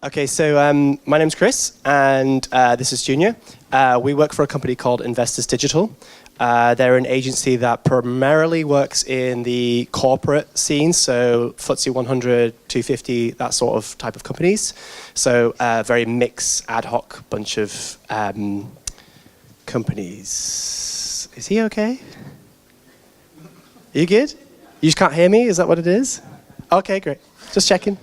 Okay, so my name's Chris, and this is Junior. We work for a company called Investors Digital. They're an agency that primarily works in the corporate scene, so FTSE 100, 250, that sort of type of companies. So very mixed, ad hoc bunch of companies. Is he okay? Are you good? You just can't hear me? Is that what it is? Okay, great. Just checking.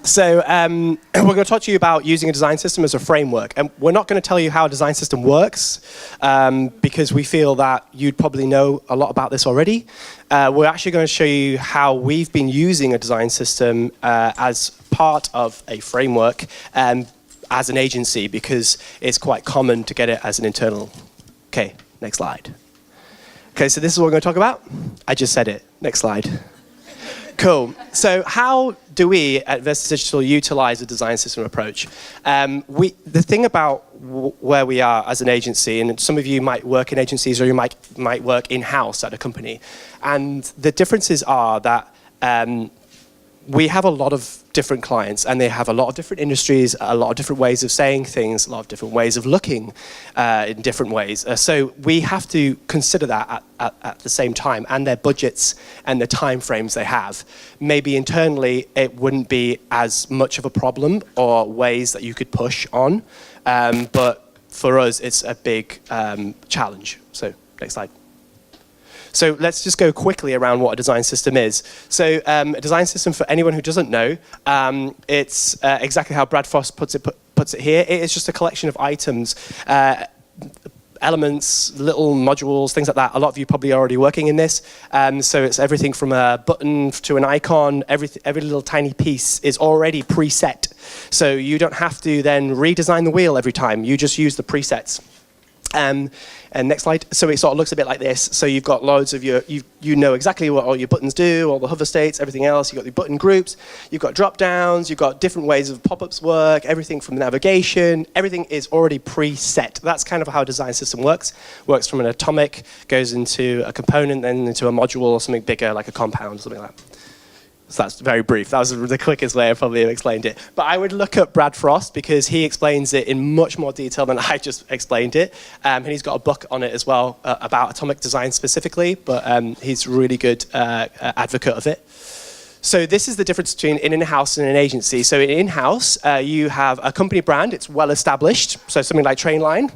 So we're going to talk to you about using a design system as a framework. And we're not going to tell you how a design system works because we feel that you'd probably know a lot about this already. We're actually going to show you how we've been using a design system as part of a framework as an agency, because it's quite common to get it as an internal. Okay, next slide. Okay, so this is what we're going to talk about. I just said it. Next slide. Cool. So how do we at Investors Digital utilize a design system approach? The thing about where we are as an agency, and some of you might work in agencies or you might work in-house at a company, and the differences are that we have a lot of different clients, and they have a lot of different industries, a lot of different ways of saying things, a lot of different ways of looking in different ways. So we have to consider that at the same time, and their budgets and the time frames they have. Maybe internally it wouldn't be as much of a problem or ways that you could push on, but for us it's a big challenge. So next slide. So let's just go quickly around what a design system is. So a design system, for anyone who doesn't know, it's exactly how Brad Frost puts it here. It is just a collection of items, elements, little modules, things like that. A lot of you probably are already working in this. So it's everything from a button to an icon. Every little tiny piece is already preset. So you don't have to then redesign the wheel every time. You just use the presets. And next slide. So it sort of looks a bit like this. So you've got loads of you know exactly what all your buttons do, all the hover states, everything else. You've got the button groups, you've got drop downs, you've got different ways of pop-ups work, everything from navigation, everything is already preset. That's kind of how a design system works. Works from an atomic, goes into a component, then into a module or something bigger like a compound, something like that. So that's very brief. That was the quickest way I probably have explained it. But I would look at Brad Frost because he explains it in much more detail than I just explained it. And he's got a book on it as well about atomic design specifically, but he's a really good advocate of it. So this is the difference between an in-house and an agency. So in in-house, you have a company brand. It's well established. So something like Trainline,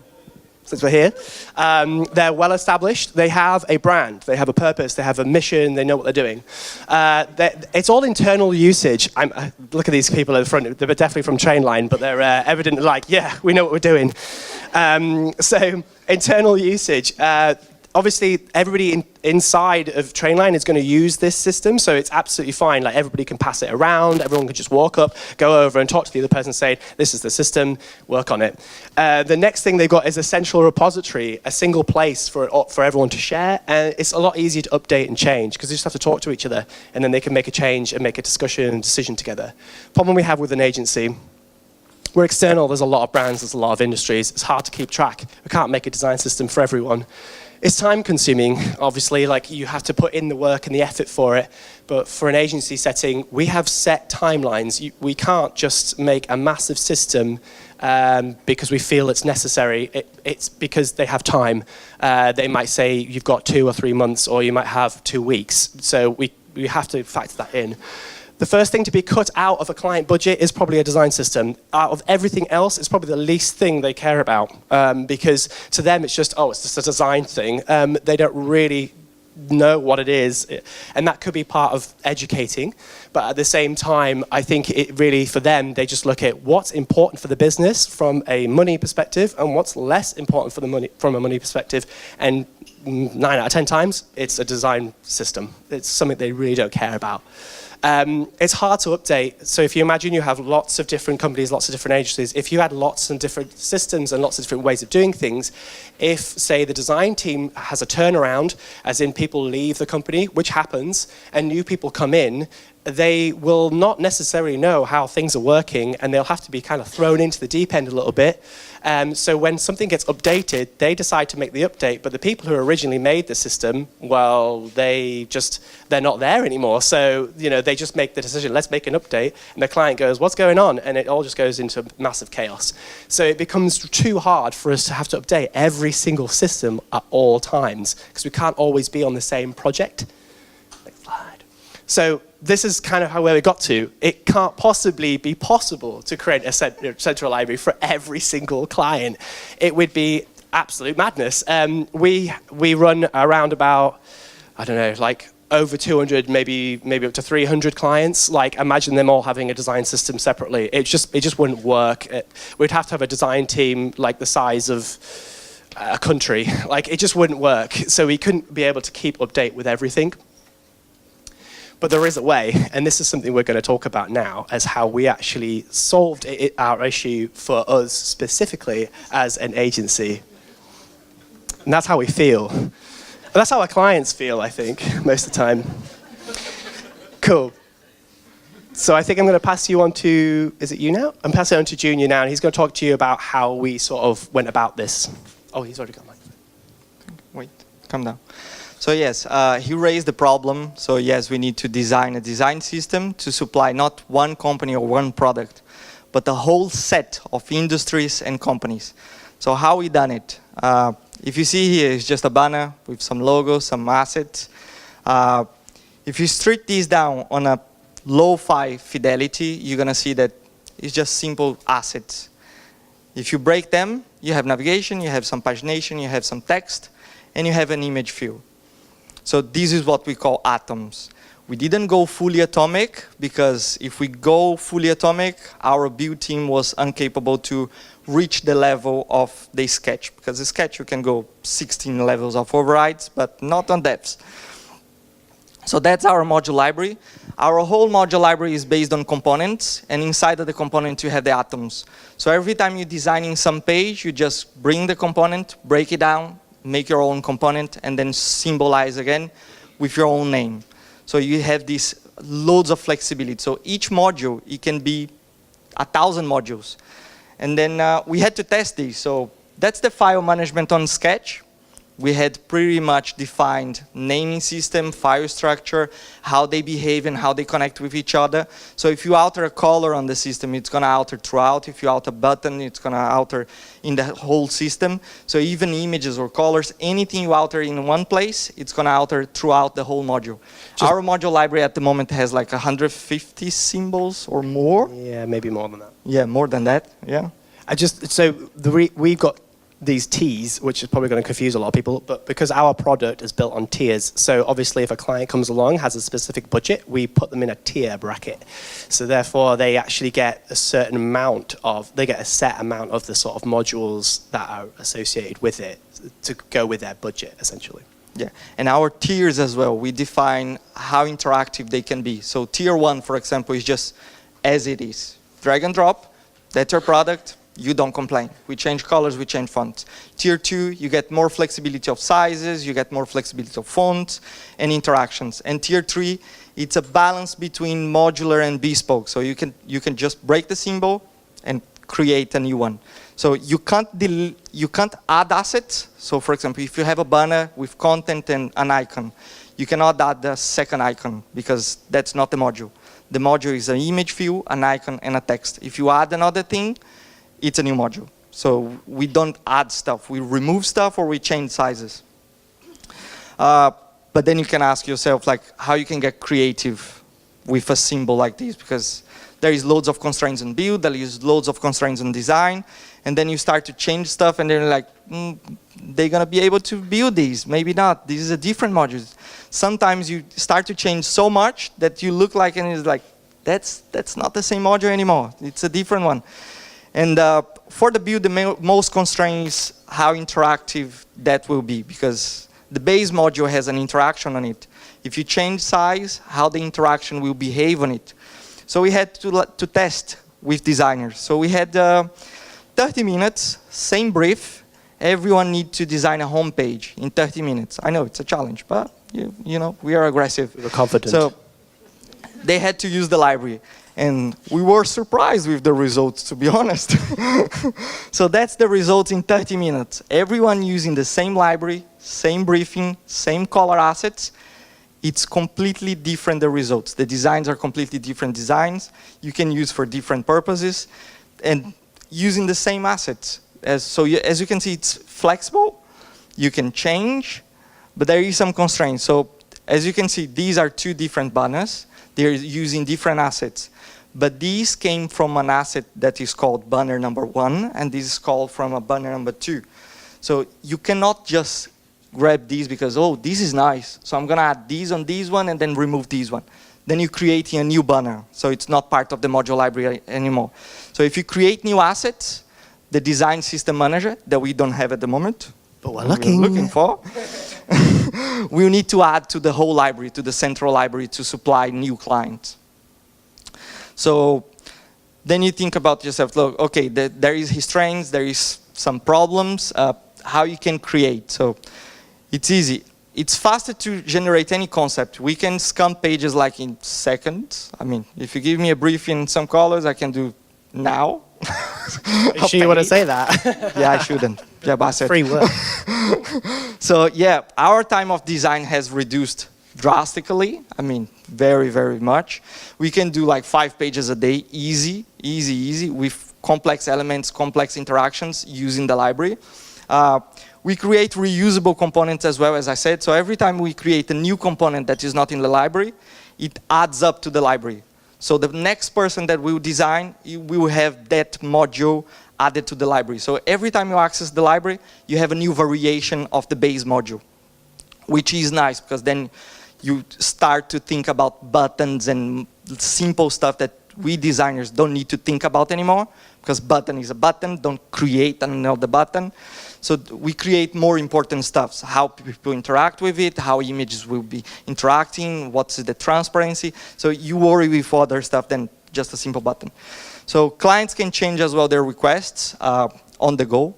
since we're here. They're well established. They have a brand. They have a purpose. They have a mission. They know what they're doing. It's all internal usage. Look at these people at the front. They're definitely from Trainline, but they're evidently like, yeah, we know what we're doing. So internal usage. Obviously, everybody inside of Trainline is going to use this system, so it's absolutely fine. Like, everybody can pass it around. Everyone can just walk up, go over and talk to the other person, say, this is the system, work on it. The next thing they've got is a central repository, a single place for everyone to share, and it's a lot easier to update and change because they just have to talk to each other, and then they can make a change and make a discussion and decision together. Problem we have with an agency, we're external, there's a lot of brands, there's a lot of industries, it's hard to keep track. We can't make a design system for everyone. It's time consuming, obviously, like you have to put in the work and the effort for it, but for an agency setting, we have set timelines. We can't just make a massive system because we feel it's necessary. It's because they have time. They might say you've got 2 or 3 months, or you might have 2 weeks, so we have to factor that in. The first thing to be cut out of a client budget is probably a design system. Out of everything else, it's probably the least thing they care about because to them it's just a design thing. They don't really know what it is, and that could be part of educating. But at the same time, I think it really, for them, they just look at what's important for the business from a money perspective and what's less important for the money from a money perspective. And 9 out of 10 times, it's a design system. It's something they really don't care about. It's hard to update. So if you imagine you have lots of different companies, lots of different agencies, if you had lots and different systems and lots of different ways of doing things, if, say, the design team has a turnaround, as in people leave the company, which happens, and new people come in, they will not necessarily know how things are working, and they'll have to be kind of thrown into the deep end a little bit. So when something gets updated, they decide to make the update, but the people who originally made the system, well, they're not there anymore. So, they just make the decision, let's make an update, and the client goes, what's going on? And it all just goes into massive chaos. So it becomes too hard for us to have to update every single system at all times, because we can't always be on the same project. Next slide. So this is kind of where we got to. It can't possibly be possible to create a central library for every single client. It would be absolute madness. We run around about, I don't know, like over 200, maybe up to 300 clients. Like, imagine them all having a design system separately. It just wouldn't work. We'd have to have a design team like the size of a country. Like, it just wouldn't work. So we couldn't be able to keep update with everything. But there is a way, and this is something we're going to talk about now, as how we actually solved our issue for us specifically as an agency. And that's how we feel. And that's how our clients feel, I think, most of the time. Cool. So I think I'm going to pass you on to, is it you now? I'm passing it on to Junior now, and he's going to talk to you about how we sort of went about this. Oh, he's already got mine. Wait, calm down. So yes, he raised the problem. So yes, we need to design a design system to supply not one company or one product, but a whole set of industries and companies. So how we done it? If you see here, it's just a banner with some logos, some assets. If you strip these down on a lo-fi fidelity, you're gonna see that it's just simple assets. If you break them, you have navigation, you have some pagination, you have some text, and you have an image field. So this is what we call atoms. We didn't go fully atomic, because if we go fully atomic, our build team was incapable to reach the level of the sketch. Because the sketch, you can go 16 levels of overrides, but not on depths. So that's our module library. Our whole module library is based on components, and inside of the component you have the atoms. So every time you're designing some page, you just bring the component, break it down, make your own component, and then symbolize again with your own name. So you have these loads of flexibility. So each module, it can be 1,000 modules. And then we had to test these. So that's the file management on Sketch. We had pretty much defined naming system, file structure, how they behave and how they connect with each other. So if you alter a color on the system, it's going to alter throughout. If you alter a button, it's going to alter in the whole system. So even images or colors, anything you alter in one place, it's going to alter throughout the whole module. Our module library at the moment has like 150 symbols or more. Yeah, maybe more than that. Yeah, more than that, yeah. We've got these T's, which is probably going to confuse a lot of people, but because our product is built on tiers, so obviously if a client comes along, has a specific budget, we put them in a tier bracket. So therefore they actually get a certain amount of, they get a set amount of the sort of modules that are associated with it to go with their budget, essentially. Yeah, and our tiers as well, we define how interactive they can be. So tier 1, for example, is just as it is. Drag and drop, that's your product. You don't complain. We change colors, we change fonts. Tier 2, you get more flexibility of sizes, you get more flexibility of fonts and interactions. And Tier 3, it's a balance between modular and bespoke. So you can just break the symbol and create a new one. So you can't add assets. So for example, if you have a banner with content and an icon, you cannot add the second icon because that's not the module. The module is an image view, an icon, and a text. If you add another thing, it's a new module. So we don't add stuff. We remove stuff or we change sizes. But then you can ask yourself, like, how you can get creative with a symbol like this, because there is loads of constraints on build, there is loads of constraints on design, and then you start to change stuff, and they're like, they're gonna be able to build these, maybe not. This is a different module. Sometimes you start to change so much that you look like, and it's like, that's not the same module anymore. It's a different one. And for the build, the most constraint is how interactive that will be, because the base module has an interaction on it. If you change size, how the interaction will behave on it. So we had to test with designers. So we had 30 minutes, same brief. Everyone needs to design a homepage in 30 minutes. I know it's a challenge, but you know we are aggressive. We're confident. So they had to use the library. And we were surprised with the results, to be honest. So that's the results in 30 minutes. Everyone using the same library, same briefing, same color assets. It's completely different, the results. The designs are completely different designs. You can use for different purposes. And using the same assets. As you can see, it's flexible. You can change, but there is some constraints. So as you can see, these are two different banners. They're using different assets. But these came from an asset that is called banner number 1, and this is called from a banner number 2. So you cannot just grab these because, oh, this is nice. So I'm going to add these on this one and then remove this one. Then you're creating a new banner. So it's not part of the module library anymore. So if you create new assets, the design system manager that we don't have at the moment, but we're looking for, we'll need to add to the whole library, to the central library, to supply new clients. So then you think about yourself, look, okay, there is constraints, there is some problems, how you can create. So it's easy. It's faster to generate any concept. We can scan pages like in seconds. I mean, if you give me a brief in some colors, I can do now. You sure you want to say that? Yeah, I shouldn't. Yeah, but I said. Free work. So yeah, our time of design has reduced drastically. I mean, very, very much. We can do like 5 pages a day, easy, with complex elements, complex interactions using the library. We create reusable components as well, as I said. So every time we create a new component that is not in the library, it adds up to the library. So the next person that will design, we will have that module added to the library. So every time you access the library, you have a new variation of the base module, which is nice because then you start to think about buttons and simple stuff that we designers don't need to think about anymore, because button is a button, don't create another button. So we create more important stuff, how people interact with it, how images will be interacting, what's the transparency. So you worry with other stuff than just a simple button. So clients can change as well their requests on the go.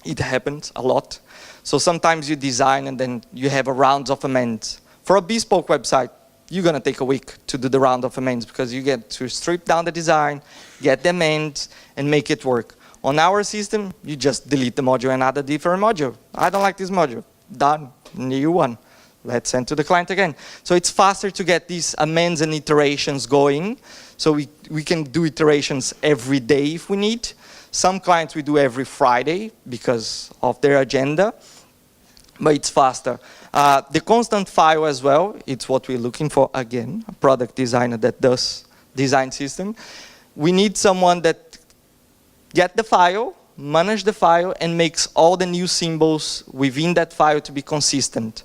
It happens a lot. So sometimes you design and then you have a round of amends. For a bespoke website, you're going to take a week to do the round of amends because you get to strip down the design, get the amends, and make it work. On our system, you just delete the module and add a different module. I don't like this module. Done. New one. Let's send to the client again. So it's faster to get these amends and iterations going. So we can do iterations every day if we need. Some clients we do every Friday because of their agenda. But it's faster. The constant file as well, it's what we're looking for again, a product designer that does design system. We need someone that get the file, manage the file, and makes all the new symbols within that file to be consistent.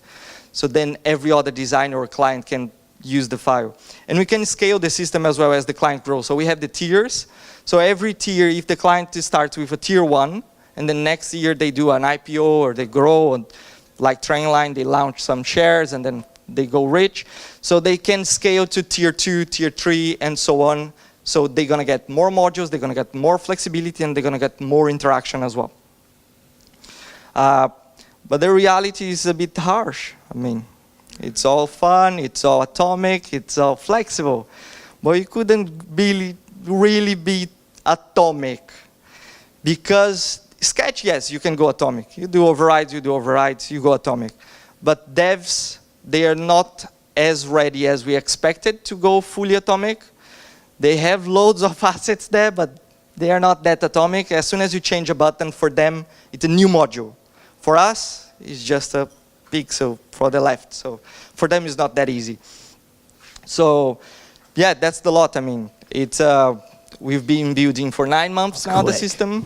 So then every other designer or client can use the file. And we can scale the system as well as the client grows. So we have the tiers. So every tier, if the client starts with a tier 1, and then next year they do an IPO or they grow, and like Trainline, they launch some shares and then they go rich. So they can scale to tier 2, tier 3, and so on. So they're going to get more modules, they're going to get more flexibility, and they're going to get more interaction as well. But the reality is a bit harsh. I mean, it's all fun, it's all atomic, it's all flexible. But you couldn't really be atomic. Because Sketch, yes, you can go atomic. You do overrides, you go atomic. But devs, they are not as ready as we expected to go fully atomic. They have loads of assets there, but they are not that atomic. As soon as you change a button, for them, it's a new module. For us, it's just a pixel for the left. So for them, it's not that easy. So yeah, that's the lot. I mean, it's we've been building for 9 months now, the system.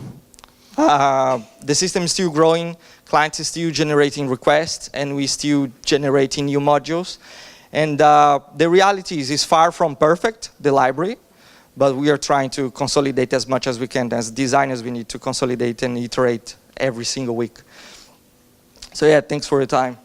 The system is still growing. Clients are still generating requests, and we're still generating new modules. And the reality is, it's far from perfect, the library. But we are trying to consolidate as much as we can. As designers, we need to consolidate and iterate every single week. So yeah, thanks for your time.